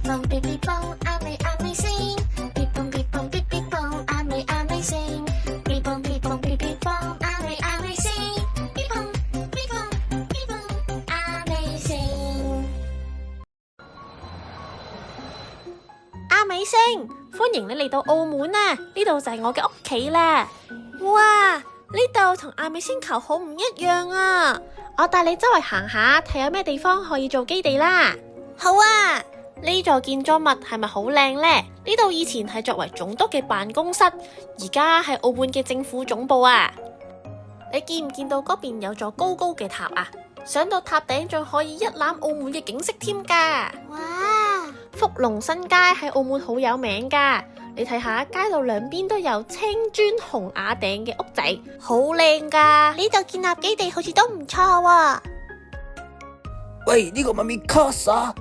啵嗶嗶啵，阿美阿美星，嗶啵嗶啵嗶嗶啵，阿美阿美星，嗶啵嗶啵嗶嗶啵，阿美阿美星，嗶啵嗶啵嗶啵，阿美星。阿美星，歡迎你嚟到澳門啊！呢度就係我嘅屋企啦。哇，呢度同阿美星球好唔一樣啊！我帶你周圍行下，睇有咩地方可以做基地啦。好啊！呢座建築物係咪好靚呢？呢度以前係作為總督嘅辦公室，而家係澳門嘅政府總部啊！你見唔見到嗰邊有座高高嘅塔啊？上到塔頂仲可以一覽澳門嘅景色添㗎！哇！福隆新街喺澳門好有名㗎，你睇下街道兩邊都有青磚紅瓦頂嘅屋仔，好靚㗎！呢度建立基地好似都唔錯喎。喂，呢個咪Mikasa？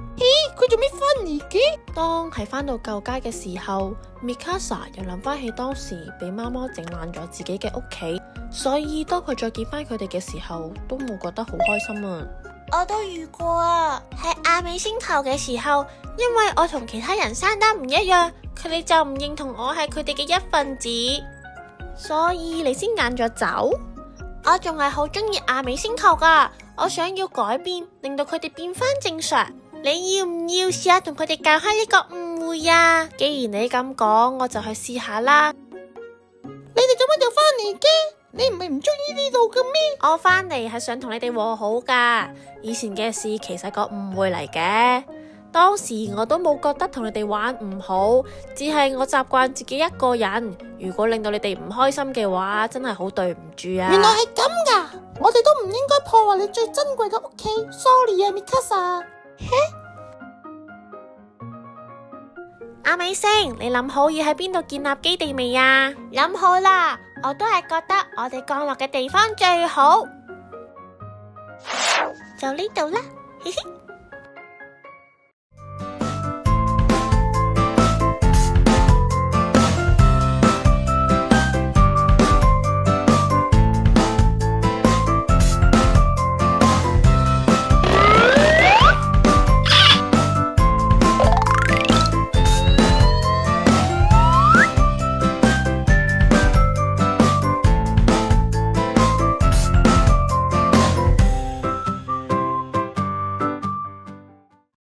佢做咩翻嚟嘅？當係翻到舊街嘅時候，Mikasa 又諗翻起當時俾媽媽整爛咗自己嘅屋企，所以當佢再見翻佢哋嘅時候，都冇覺得好開心啊！我都遇過啊，喺阿美星球嘅時候，因為我同其他人生得唔一樣，佢哋就唔認同我係佢哋嘅一份子，所以你先揀咗走。我仲係好中意阿美星球噶，我想要改變，令到佢哋變翻正常。你要唔要試下同佢哋解開呢個誤會啊？既然你咁講，我就去試下啦。你哋做乜又翻嚟嘅？你唔係唔中意呢度嘅咩？我翻嚟係想同你哋和好噶，以前嘅事其實個誤會嚟嘅。當時我都冇覺得同你哋玩唔好，只係我習慣自己一個人。如果令到你哋唔開心嘅話，真係好對唔住啊！原來係咁噶，我哋都唔應該破壞你最珍貴嘅屋企。Sorry 啊，Mikasa。阿美星，你諗好要喺邊度建立基地未啊？諗好啦，我都係覺得我哋降落嘅地方最好，就呢度啦，嘻嘻。